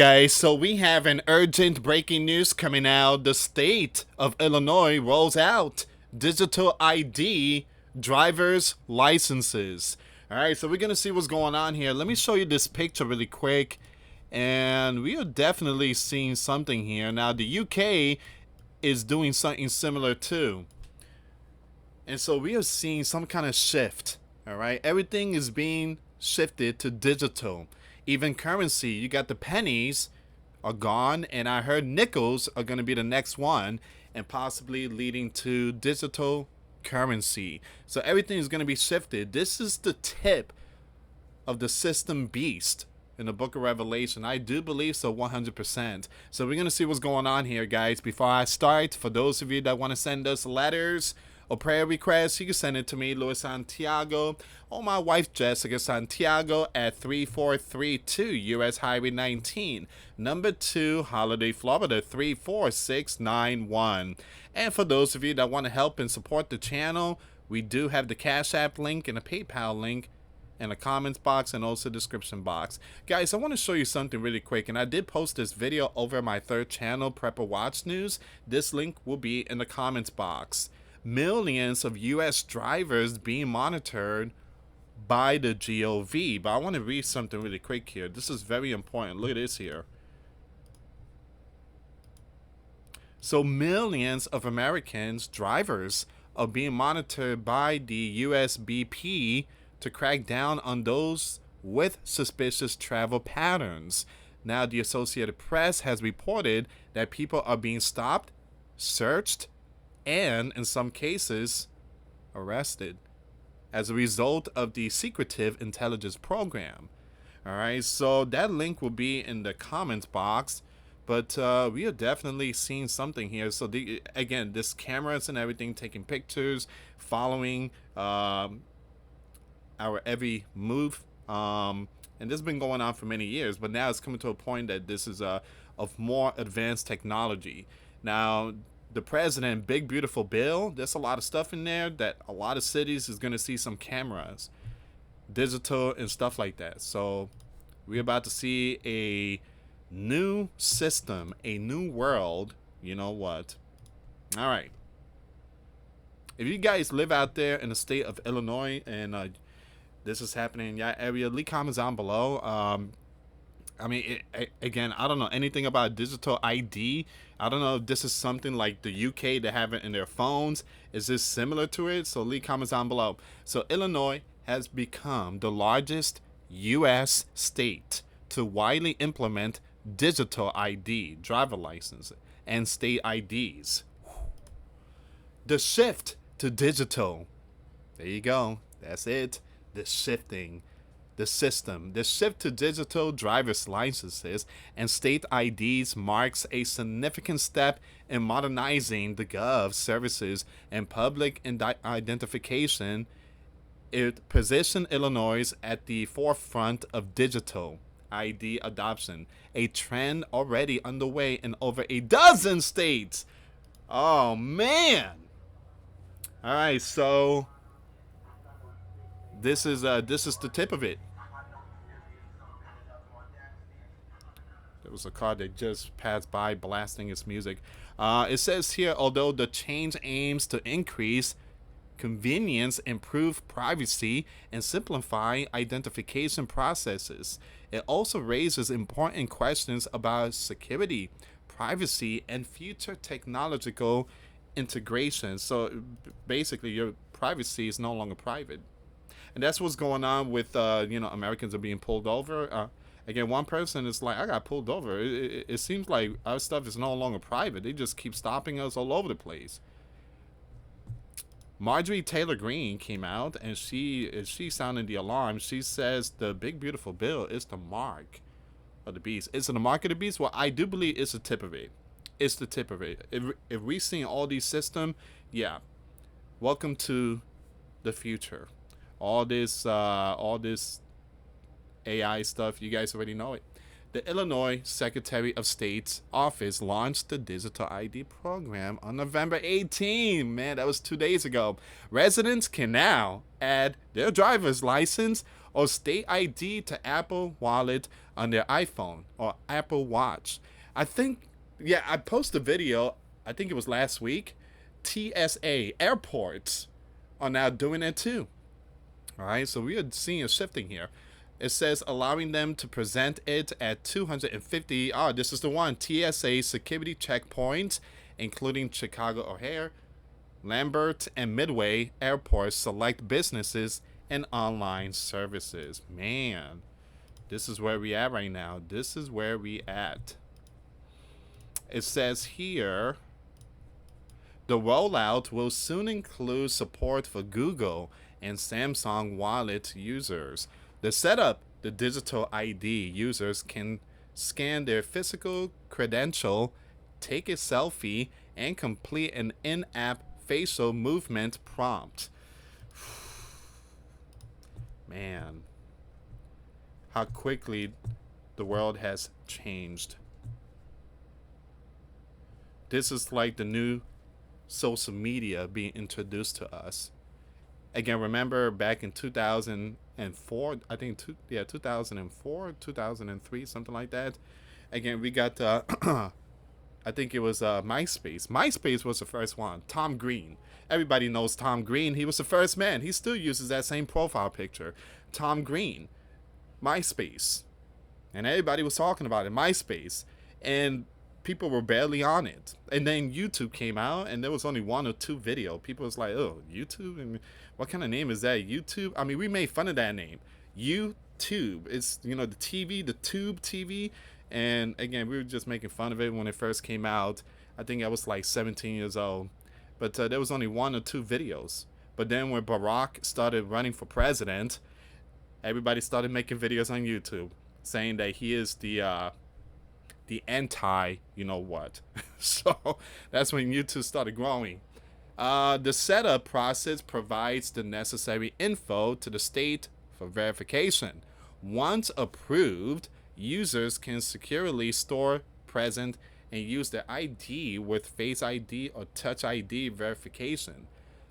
guys, so we have an urgent breaking news coming out. The state of Illinois rolls out digital ID driver's licenses. Alright, so we're going to see what's going on here. Let me show you this picture really quick. And we are definitely seeing something here. Now, the UK is doing something similar too. And so we are seeing some kind of shift. Alright, everything is being shifted to digital. Even currency, you got the pennies are gone, and I heard nickels are going to be the next one, and possibly leading to digital currency. So everything is going to be shifted. This is the tip of the system beast in the book of Revelation. I do believe so 100%. So we're going to see what's going on here, guys. Before I start, for those of you that want to send us letters or prayer requests, you can send it to me, US Santiago, or my wife, Jessica Santiago, at 3432 US Highway 19, number 2, Holiday, Florida, 34691. And for those of you that want to help and support the channel, we do have the Cash App link and a PayPal link in the comments box and also description box. Guys, I want to show you something really quick, and I did post this video over my third channel, Prepper Watch News. This link will be in the comments box. Millions of US drivers being monitored by the GOV. But I want to read something really quick here. This is very important. Look at this here. So millions of Americans drivers are being monitored by the USBP to crack down on those with suspicious travel patterns. Now, the Associated Press has reported that people are being stopped, searched, and in some cases arrested as a result of the secretive intelligence program. All right, so that link will be in the comments box, but we are definitely seeing something here. So again, this cameras and everything, taking pictures, following our every move, and this has been going on for many years, but now it's coming to a point that this is of more advanced technology. Now, the president, big beautiful bill, there's a lot of stuff in there that a lot of cities is going to see some cameras, digital and stuff like that. So we're about to see a new system, a new world. You know what? All right, if you guys live out there in the state of Illinois and this is happening in your area, leave comments down below. I mean, again, I don't know anything about digital ID. I don't know if this is something like the UK, they have it in their phones. Is this similar to it? So leave comments down below. So Illinois has become the largest US state to widely implement digital ID, driver license, and state IDs. The shift to digital. There you go. That's it. The shifting. The system. The shift to digital driver's licenses and state IDs marks a significant step in modernizing the Gov services and public identification. It positioned Illinois at the forefront of digital ID adoption, a trend already underway in over a dozen states. Oh, man. All right, so this is the tip of it. There was a car that just passed by blasting its music. It says here, although the change aims to increase convenience, improve privacy, and simplify identification processes, it also raises important questions about security, privacy, and future technological integration. So basically, your privacy is no longer private. And that's what's going on with, Americans are being pulled over. Again, one person is like, I got pulled over. It seems like our stuff is no longer private. They just keep stopping us all over the place. Marjorie Taylor Greene came out, and she sounded the alarm. She says the big beautiful bill is the mark of the beast. Is it the mark of the beast? Well, I do believe it's the tip of it. It's the tip of it. If we see all these systems, yeah, welcome to the future. All this AI stuff, you guys already know it. The Illinois Secretary of State's office launched the digital ID program on November 18. Man, that was 2 days ago. Residents can now add their driver's license or state ID to Apple Wallet on their iPhone or Apple Watch. I think, yeah, I posted a video, I think it was last week. TSA airports are now doing it too. All right, so we are seeing a shifting here. It says allowing them to present it at 250. Oh, this is the one. TSA security checkpoints, including Chicago O'Hare, Lambert, and Midway airports, select businesses and online services. Man, this is where we at right now. This is where we at. It says here, the rollout will soon include support for Google and Samsung Wallet users. The setup, the digital ID users can scan their physical credential, take a selfie, and complete an in-app facial movement prompt. Man, how quickly the world has changed. This is like the new social media being introduced to us. Again, remember back in 2004, I think 2004, 2003, something like that. Again, we got I think it was MySpace. MySpace was the first one. Tom Green. Everybody knows Tom Green. He was the first man. He still uses that same profile picture. Tom Green. MySpace. And everybody was talking about it. MySpace. And people were barely on it. And then YouTube came out, and there was only one or two video. People was like, oh, YouTube? And what kind of name is that? YouTube? I mean, we made fun of that name. YouTube. It's, the TV, the tube TV. And again, we were just making fun of it when it first came out. I think I was like 17 years old. But there was only one or two videos. But then when Barack started running for president, everybody started making videos on YouTube saying that he is the anti, what. So that's when YouTube started growing. The setup process provides the necessary info to the state for verification. Once approved, users can securely store, present, and use their ID with Face ID or Touch ID verification.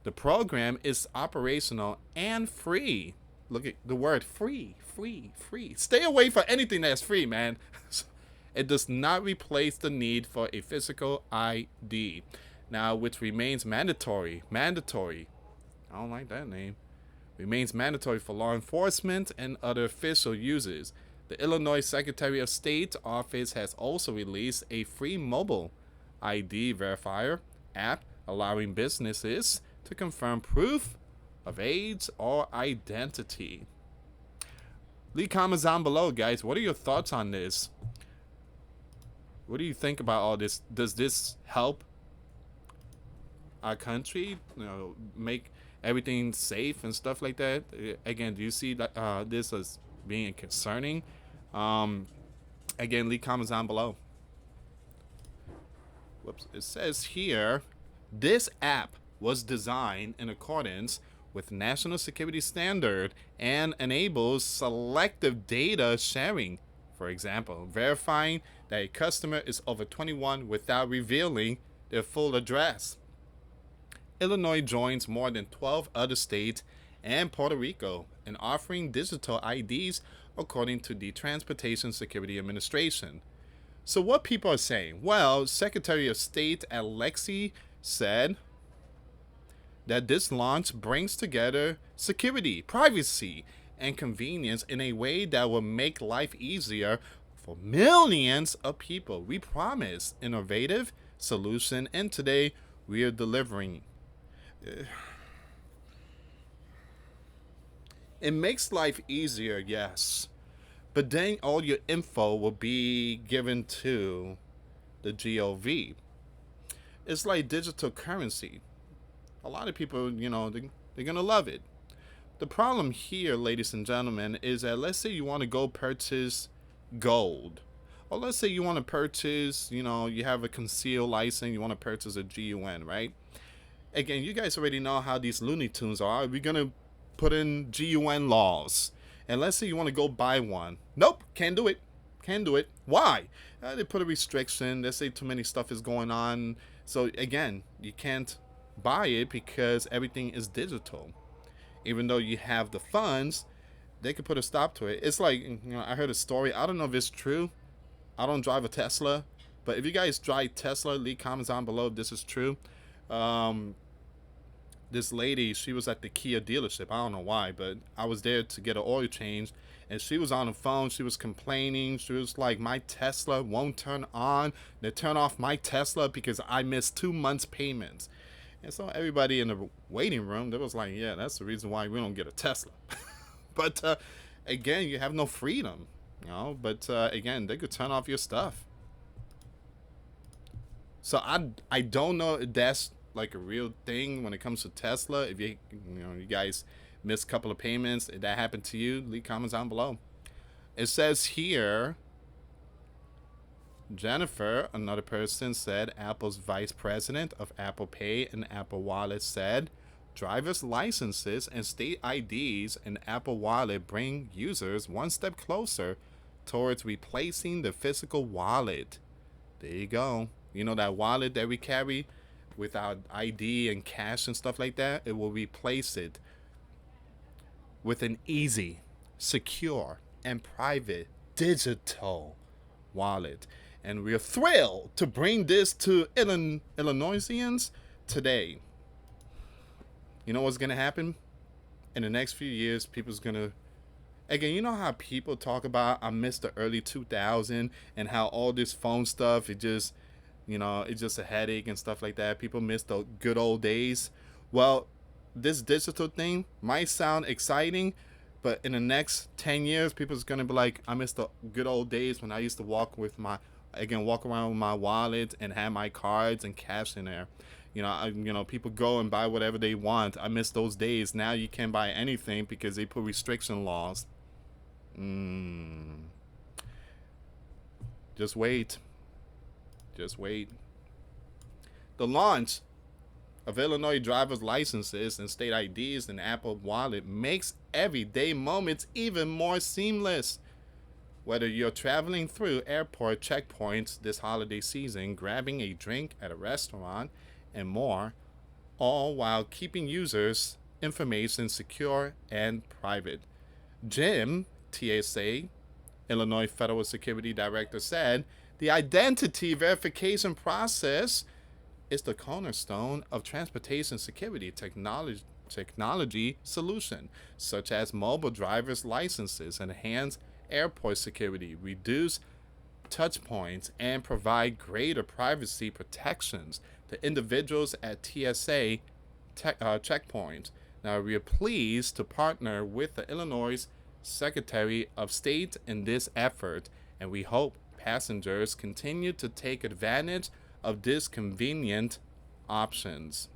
The program is operational and free. Look at the word free, free, free. Stay away from anything that's free, man. It does not replace the need for a physical ID. Now, which remains mandatory. Mandatory. I don't like that name. Remains mandatory for law enforcement and other official users. The Illinois Secretary of State office has also released a free mobile ID verifier app allowing businesses to confirm proof of age or identity. Leave comments down below, guys. What are your thoughts on this? What do you think about all this? Does this help our country, make everything safe and stuff like that? Again, do you see that this as being concerning? Again, leave comments down below. Whoops. It says here, this app was designed in accordance with national security standard and enables selective data sharing. For example, verifying that a customer is over 21 without revealing their full address. Illinois joins more than 12 other states and Puerto Rico in offering digital IDs according to the Transportation Security Administration. So what people are saying? Well, Secretary of State Alexei said that this launch brings together security, privacy, and convenience in a way that will make life easier for millions of people. We promise innovative solution, and today we are delivering. It makes life easier, yes, but then all your info will be given to the GOV. It's like digital currency. A lot of people, they're gonna love it. The problem here, ladies and gentlemen, is that let's say you want to go purchase gold, or let's say you want to purchase, you have a concealed license, you want to purchase a GUN, right? Again, you guys already know how these Looney Tunes are. We're gonna put in GUN laws, and let's say you want to go buy one. Nope, can't do it. Can't do it. Why? They put a restriction. They say too many stuff is going on. So again, you can't buy it because everything is digital. Even though you have the funds, they could put a stop to it. It's like, I heard a story. I don't know if it's true. I don't drive a Tesla, but if you guys drive Tesla, leave comments down below if this is true. Um, this lady, she was at the Kia dealership. I don't know why, but I was there to get an oil change, and she was on the phone. She was complaining. She was like, "My Tesla won't turn on. They turn off my Tesla because I missed 2 months payments." And so everybody in the waiting room, they was like, "Yeah, that's the reason why we don't get a Tesla." But again, you have no freedom, But again, they could turn off your stuff. So I don't know if that's like a real thing when it comes to Tesla. If you guys miss a couple of payments, if that happened to you, leave comments down below. It says here, Jennifer, another person, said Apple's vice president of Apple Pay and Apple Wallet said driver's licenses and state IDs in Apple Wallet bring users one step closer towards replacing the physical wallet. There you go. You know that wallet that we carry with our ID and cash and stuff like that? It will replace it with an easy, secure, and private digital wallet. And we're thrilled to bring this to Illinoisians today. You know what's going to happen? In the next few years, people's going to... Again, you know how people talk about, I missed the early 2000s and how all this phone stuff, it's just a headache and stuff like that. People miss the good old days. Well, this digital thing might sound exciting, but in the next 10 years, people's going to be like, I miss the good old days when I used to walk around with my wallet and have my cards and cash in there. People go and buy whatever they want. I miss those days. Now you can't buy anything because they put restriction laws. Just wait. Just wait. The launch of Illinois driver's licenses and state IDs in Apple Wallet makes everyday moments even more seamless. Whether you're traveling through airport checkpoints this holiday season, grabbing a drink at a restaurant, and more, all while keeping users' information secure and private. Jim, TSA, Illinois Federal Security Director, said the identity verification process is the cornerstone of transportation security technology solution, such as mobile driver's licenses, enhance airport security, reduce touch points, and provide greater privacy protections to individuals at TSA checkpoints. Now, we are pleased to partner with the Illinois Secretary of State in this effort, and we hope passengers continue to take advantage of these convenient options.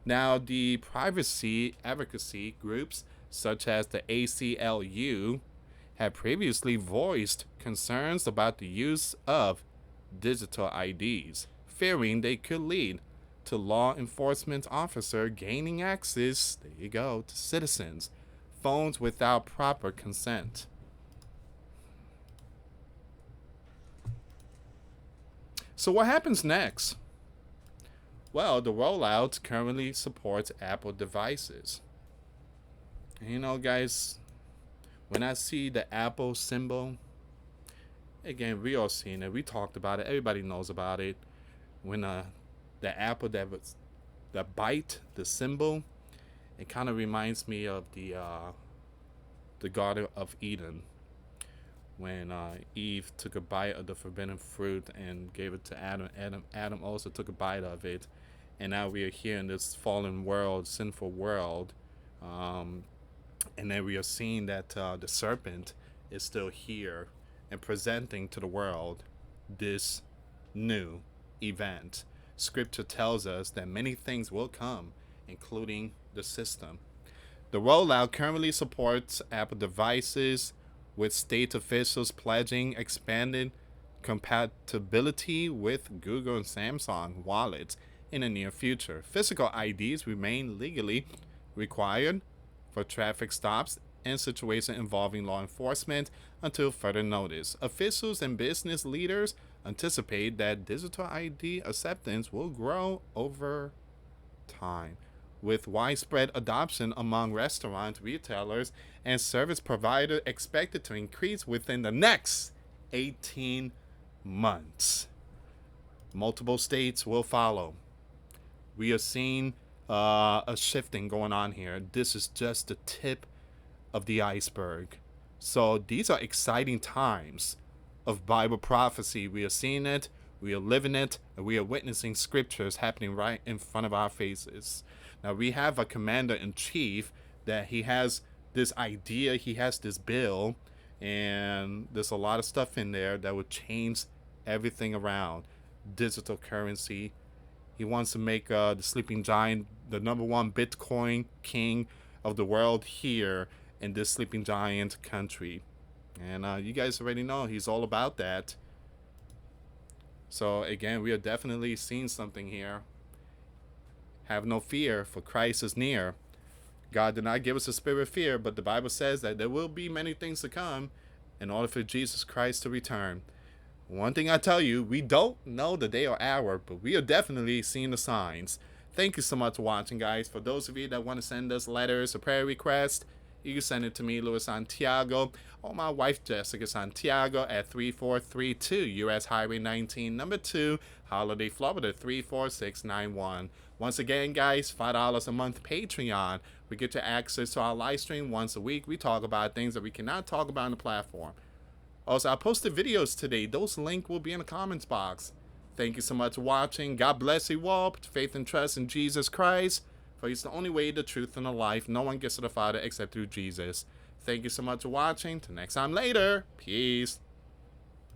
Now, the privacy advocacy groups such as the ACLU have previously voiced concerns about the use of digital IDs, fearing they could lead to law enforcement officer gaining access, there you go, to citizens' phones without proper consent. So what happens next? Well, the rollout currently supports Apple devices. And guys, when I see the Apple symbol, again, we all seen it. We talked about it. Everybody knows about it. When the apple that bite the symbol, it kind of reminds me of the Garden of Eden, when Eve took a bite of the forbidden fruit and gave it to Adam. Adam also took a bite of it, and now we are here in this fallen world, sinful world, and then we are seeing that the serpent is still here and presenting to the world this new event. Scripture tells us that many things will come, including the system. The rollout currently supports Apple devices, with state officials pledging expanded compatibility with Google and Samsung wallets in the near future. Physical IDs remain legally required for traffic stops and situations involving law enforcement until further notice. Officials and business leaders anticipate that digital ID acceptance will grow over time. with widespread adoption among restaurants, retailers, and service providers expected to increase within the next 18 months. Multiple states will follow. We are seeing a shifting going on here. This is just the tip of the iceberg. So these are exciting times of Bible prophecy. We are seeing it, we are living it, and we are witnessing scriptures happening right in front of our faces. Now we have a commander-in-chief that he has this idea, he has this bill, and there's a lot of stuff in there that would change everything around. Digital currency. He wants to make the sleeping giant the #1 Bitcoin king of the world here in this sleeping giant country. And you guys already know he's all about that. So again, we are definitely seeing something here. Have no fear, for Christ is near. God did not give us a spirit of fear, but the Bible says that there will be many things to come in order for Jesus Christ to return. One thing I tell you, we don't know the day or hour, but we are definitely seeing the signs. Thank you so much for watching, guys. For those of you that want to send us letters or prayer requests, you can send it to me, US Santiago, or my wife, Jessica Santiago, at 3432 US Highway 19, number 2, Holiday, Florida, 34691. Once again, guys, $5 a month Patreon. We get you access to our live stream once a week. We talk about things that we cannot talk about on the platform. Also, I posted videos today. Those links will be in the comments box. Thank you so much for watching. God bless you all. Put faith and trust in Jesus Christ, for he's the only way, the truth, and the life. No one gets to the Father except through Jesus. Thank you so much for watching. Till next time later. Peace.